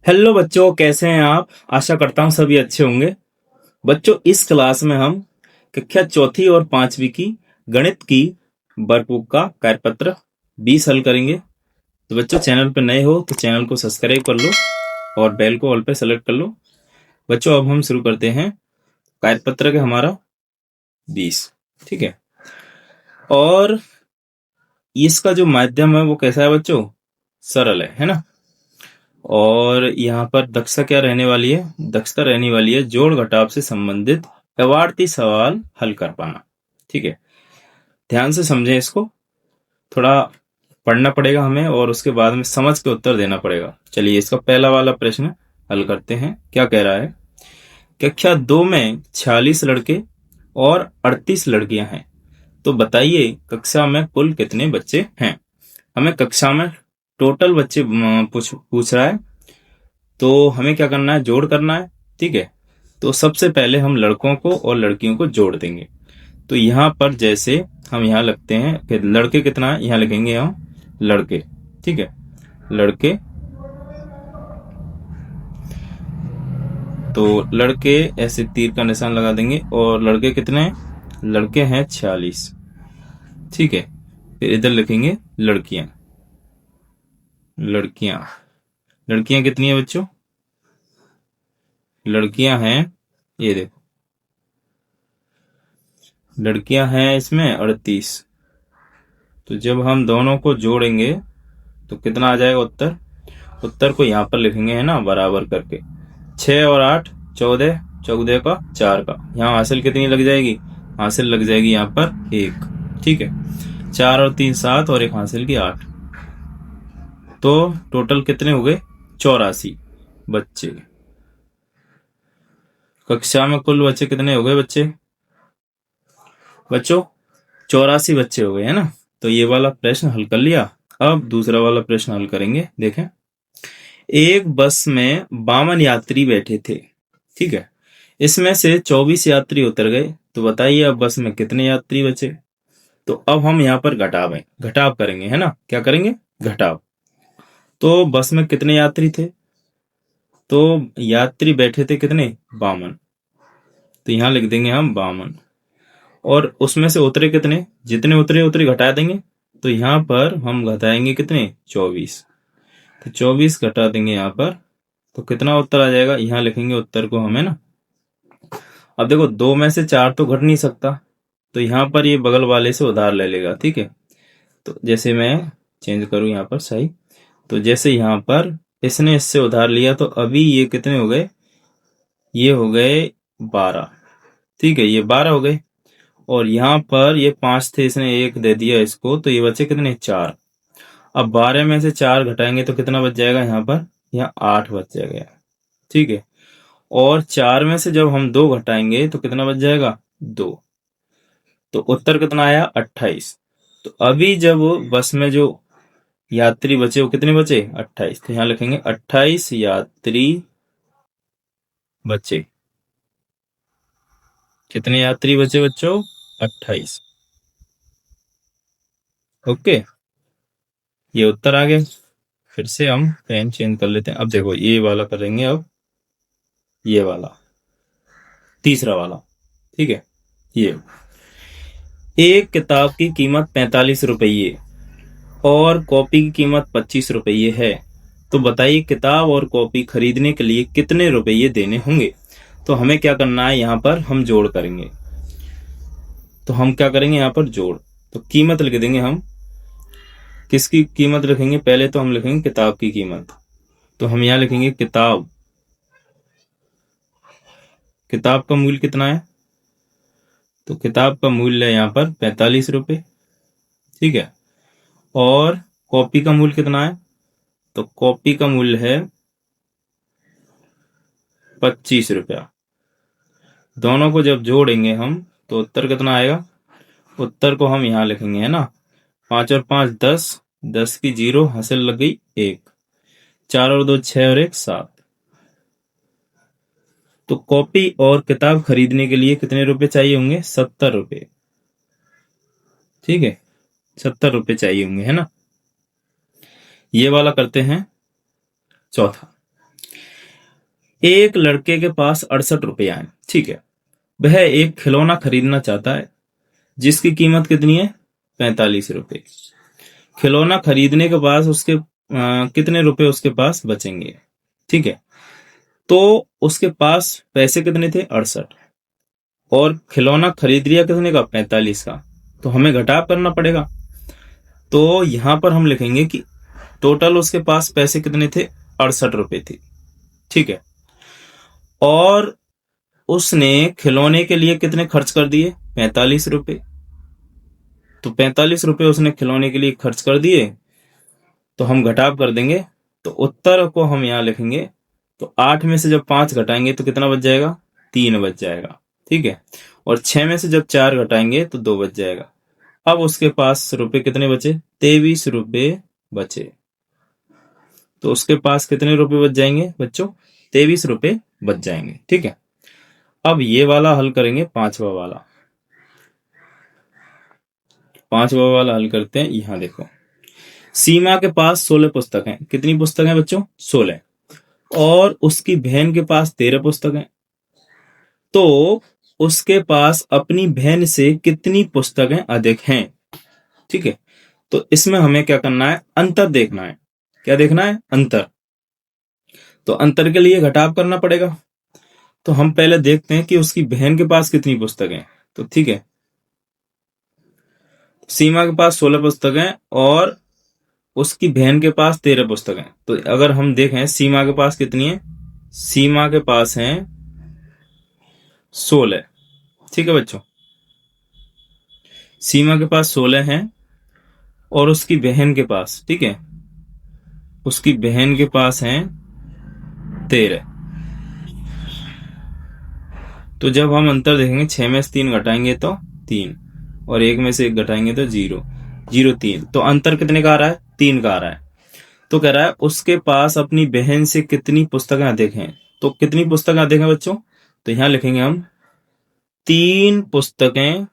Hello बच्चों, कैसे हैं आप? आशा करता हूँ सभी अच्छे होंगे। बच्चों, इस क्लास में हम कक्षा चौथी और पांचवी की गणित की वर्कबुक का कार्यपत्र 20 हल करेंगे। तो बच्चों, चैनल पर नए हो तो चैनल को सब्सक्राइब कर लो और बेल को ऑल पे सेलेक्ट कर लो। बच्चों, अब हम शुरू करते हैं कार्यपत्र के हमारा 20। ठीक है। और इसका जो माध्यम है वो कैसा है बच्चों? सरल है ना। और यहाँ पर दक्षता क्या रहने वाली है? दक्षता रहने वाली है जोड़ घटाव से संबंधित अवार्ती सवाल हल कर पाना। ठीक है, ध्यान से समझें इसको। थोड़ा पढ़ना पड़ेगा हमें और उसके बाद में समझ के उत्तर देना पड़ेगा। चलिए, इसका पहला वाला प्रश्न हल करते हैं। क्या कह रहा है? कक्षा 2 में 46 लड़के और 38 लड़कियां हैं, तो बताइए कक्षा में कुल कितने बच्चे हैं। हमें कक्षा में टोटल बच्चे पूछ रहा है, तो हमें क्या करना है? जोड़ करना है। ठीक है, तो सबसे पहले हम लड़कों को और लड़कियों को जोड़ देंगे। तो यहाँ पर जैसे हम यहाँ लगते हैं कि लड़के कितना है, यहाँ लिखेंगे हम लड़के। ठीक है, लड़के। तो लड़के ऐसे तीर का निशान लगा देंगे। और लड़के कितने हैं? लड़के हैं 46। ठीक है, फिर इधर लिखेंगे लड़कियां। लड़कियां लड़कियां कितनी है बच्चों? लड़कियां हैं, ये देखो, लड़कियां हैं इसमें 38। तो जब हम दोनों को जोड़ेंगे तो कितना आ जाएगा उत्तर? उत्तर को यहाँ पर लिखेंगे, है ना, बराबर करके। 6 और 8 14, 14 का 4 का, यहाँ हासिल कितनी लग जाएगी? हासिल लग जाएगी यहाँ पर 1। ठीक है, 4 और 3 7 और एक हासिल की 8। तो टोटल कितने हो गए? 84 बच्चे। कक्षा में कुल बच्चे कितने हो गए बच्चे? बच्चों, 84 बच्चे हो गए, है ना। तो ये वाला प्रश्न हल कर लिया। अब दूसरा वाला प्रश्न हल करेंगे। देखें, एक बस में 52 यात्री बैठे थे। ठीक है, इसमें से 24 यात्री उतर गए, तो बताइए अब बस में कितने यात्री बचे। तो अब हम यहाँ पर घटाव करेंगे, है ना। क्या करेंगे? घटाव। तो बस में कितने यात्री थे? तो यात्री बैठे थे कितने? 52। तो यहाँ लिख देंगे हम 52। और उसमें से उतरे कितने? जितने उतरे उतरे घटा देंगे। तो यहाँ पर हम घटाएंगे कितने? 24। तो 24 घटा देंगे यहाँ पर, तो कितना उत्तर आ जाएगा? यहाँ लिखेंगे उत्तर को हम, है ना। अब देखो, 2 में से 4 तो घट नहीं सकता, तो यहाँ पर ये बगल वाले से उधार ले लेगा। ठीक है, तो जैसे मैं चेंज करूं यहाँ पर, सही। तो जैसे यहाँ पर इसने इससे उधार लिया, तो अभी ये कितने हो गए? ये हो गए 12। ठीक है, ये 12 हो गए। और यहाँ पर ये 5 थे, इसने 1 दे दिया इसको, तो ये बचे कितने? 4। अब 12 में से 4 घटाएंगे तो कितना बच जाएगा यहाँ पर? यहाँ 8 बच जाएगा। ठीक है, और 4 में से जब हम 2 घटाएंगे तो कितना बच जाएगा? 2। तो उत्तर कितना आया? 28। तो अभी जब बस में जो यात्री बचे वो कितने बचे? 28। तो यहाँ लिखेंगे 28 यात्री बचे। कितने यात्री बचे बच्चों? 28। ओके, ये उत्तर आ गया। फिर से हम पेन चेंज कर लेते हैं। अब देखो, ये वाला करेंगे, अब ये वाला, तीसरा वाला। ठीक है, ये एक किताब की कीमत 45 रुपये और कॉपी की कीमत 25 रुपये है, तो बताइए किताब और कॉपी खरीदने के लिए कितने रुपये देने होंगे। तो हमें क्या करना है? यहाँ पर हम जोड़ करेंगे। तो हम क्या करेंगे? यहाँ पर जोड़। तो कीमत लिख देंगे हम। किसकी कीमत लिखेंगे? पहले तो हम लिखेंगे किताब की कीमत। तो हम यहाँ लिखेंगे किताब। किताब का मूल्य कितना है? तो किताब का मूल्य है यहाँ पर 45 रुपये। ठीक है, और कॉपी का मूल्य कितना है? तो कॉपी का मूल्य है 25 रुपया। दोनों को जब जोड़ेंगे हम तो उत्तर कितना आएगा? उत्तर को हम यहाँ लिखेंगे, है ना। 5 और 5 10, 10 की 0 हासिल लग गई 1, 4 और 2 6 और 1 7। तो कॉपी और किताब खरीदने के लिए कितने रुपए चाहिए होंगे? 70 रुपए। ठीक है, 70 रुपए चाहिए होंगे, है ना। ये वाला करते हैं चौथा। एक लड़के के पास 68 रुपये आए, ठीक है। वह एक खिलौना खरीदना चाहता है जिसकी कीमत कितनी है? 45 रुपये। खिलौना खरीदने के बाद उसके कितने रुपए उसके पास बचेंगे, ठीक है। तो उसके पास पैसे कितने थे? 68, और खिलौना खरीद लिया कितने का? 45 का। तो हमें घटाव करना पड़ेगा। तो यहां पर हम लिखेंगे कि टोटल उसके पास पैसे कितने थे? 68 रुपए थे, ठीक है। और उसने खिलौने के लिए कितने खर्च कर दिए? 45 रुपए। तो 45 रुपए उसने खिलौने के लिए खर्च कर दिए, तो हम घटाव कर देंगे। तो उत्तर को हम यहां लिखेंगे। तो 8 में से जब 5 घटाएंगे तो कितना बच जाएगा? 3 बच जाएगा, ठीक है। और 6 में से जब 4 घटाएंगे तो 2 बच जाएगा। अब उसके पास रुपए कितने बचे? 23 रुपए बचे। तो उसके पास कितने रुपए बच जाएंगे बच्चों? 23 रुपए बच जाएंगे, ठीक है। अब ये वाला हल करेंगे, पांचवा वाला। पांचवा वाला हल करते हैं। यहां देखो, सीमा के पास 16 पुस्तक हैं। कितनी पुस्तक हैं बच्चों? 16। और उसकी बहन के पास 13 पुस्तक हैं। तो उसके पास अपनी बहन से कितनी पुस्तकें अधिक हैं, ठीक है। तो इसमें हमें क्या करना है? अंतर देखना है। क्या देखना है? अंतर। तो अंतर के लिए घटाव करना पड़ेगा। तो हम पहले देखते हैं कि उसकी बहन के पास कितनी पुस्तकें। तो ठीक है, सीमा के पास 16 पुस्तकें और उसकी बहन के पास 13 पुस्तकें। तो अगर हम देखें सीमा के पास कितनी है? सीमा के पास हैं 16, ठीक है बच्चों। सीमा के पास 16 हैं और उसकी बहन के पास, ठीक है, उसकी बहन के पास हैं 13। तो जब हम अंतर देखेंगे, 6 में से 3 घटाएंगे तो 3, और 1 में से 1 घटाएंगे तो 0, 0 3। तो अंतर कितने का आ रहा है? 3 का आ रहा है। तो कह रहा है उसके पास अपनी बहन से कितनी पुस्तकें अधिक हैं। तो कितनी पुस्तकें अधिक हैं बच्चों? तो यहां लिखेंगे हम 3 पुस्तकें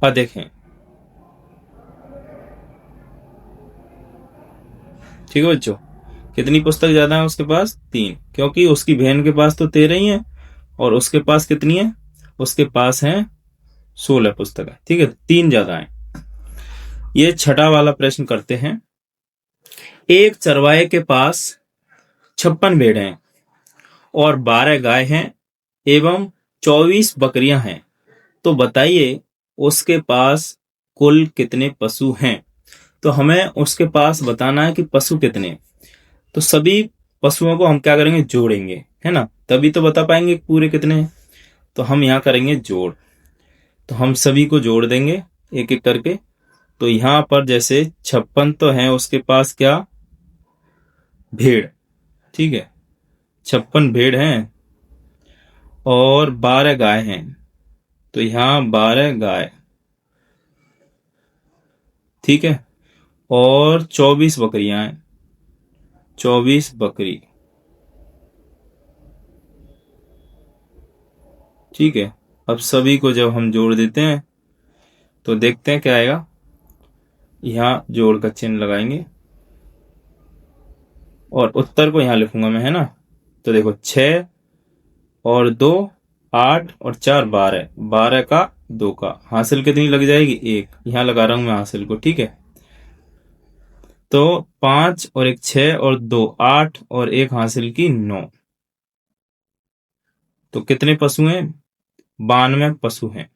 अधिक हैं, ठीक है बच्चों। कितनी पुस्तक ज्यादा है उसके पास? 3, क्योंकि उसकी बहन के पास तो 13 ही है और उसके पास कितनी है? उसके पास है 16 पुस्तकें, ठीक है। 3 ज्यादा है। ये छठा वाला प्रश्न करते हैं। एक चरवाहे के पास 56 भेड़ हैं और 12 गाय हैं एवं 24 बकरियां हैं। तो बताइए उसके पास कुल कितने पशु हैं। तो हमें उसके पास बताना है कि पशु कितने। तो सभी पशुओं को हम क्या करेंगे? जोड़ेंगे, है ना, तभी तो बता पाएंगे पूरे कितने हैं। तो हम यहां करेंगे जोड़। तो हम सभी को जोड़ देंगे एक एक करके। तो यहां पर जैसे 56 तो है उसके पास क्या? भेड़, ठीक है। 56 भेड़ हैं और 12 गाय हैं। तो यहां 12 गाय, ठीक है। और 24 बकरियां हैं, 24 बकरी, ठीक है। अब सभी को जब हम जोड़ देते हैं तो देखते हैं क्या आएगा। यहां जोड़ का चिन्ह लगाएंगे और उत्तर को यहां लिखूंगा मैं, है ना। तो देखो 6 और 2 8 और 4 12, 12 का 2 का हासिल कितनी लग जाएगी? 1। यहां लगा रहा हूं मैं हासिल को, ठीक है। तो 5 और 1 6 और 2 8 और 1 हासिल की 9। तो कितने पशु हैं? 92 पशु हैं।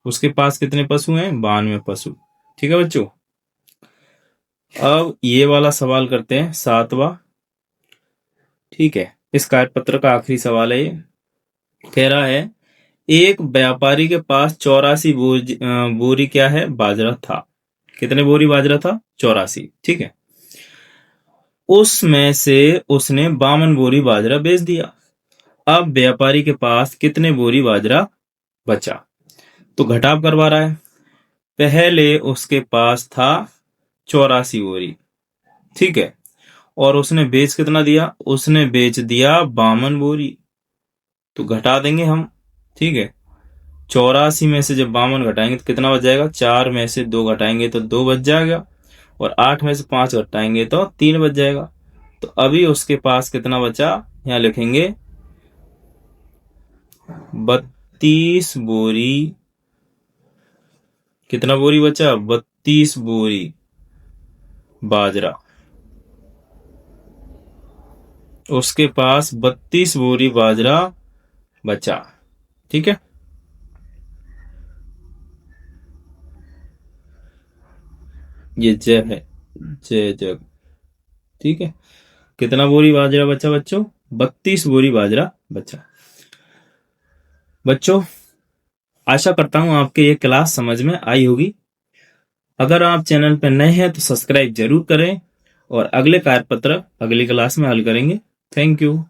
उसके पास कितने पशु हैं? 92 पशु, ठीक है बच्चों। अब ये वाला सवाल करते हैं, 7वां, ठीक है। इस कार्यपत्र का आखिरी सवाल है ये। कह रहा है एक व्यापारी के पास 84 बोरी क्या है? बाजरा था। कितने बोरी बाजरा था? 84, ठीक है। उसमें से उसने 52 बोरी बाजरा बेच दिया। अब व्यापारी के पास कितने बोरी बाजरा बचा? तो घटाव करवा रहा है। पहले उसके पास था 84 बोरी, ठीक है, और उसने बेच कितना दिया? उसने बेच दिया 52 बोरी। तो घटा देंगे हम, ठीक है। 84 में से जब 52 घटाएंगे तो कितना बच जाएगा? 4 में से 2 घटाएंगे तो 2 बच जाएगा। और 8 में से 5 घटाएंगे तो 3 बच जाएगा। तो अभी उसके पास कितना बचा, यहाँ लिखेंगे 32 बोरी, कितना बोरी बचा, 32 बोरी बाजरा। उसके पास 32 बोरी बाजरा बचा। ठीक है, ये ज है, ज जग। ठीक है, कितना बोरी बाजरा बचा बच्चों, 32 बोरी बाजरा बचा। बच्चों, आशा करता हूं आपके ये क्लास समझ में आई होगी। अगर आप चैनल पर नए हैं तो सब्सक्राइब जरूर करें, और अगले कार्यपत्र अगली क्लास में हल करेंगे। Thank you.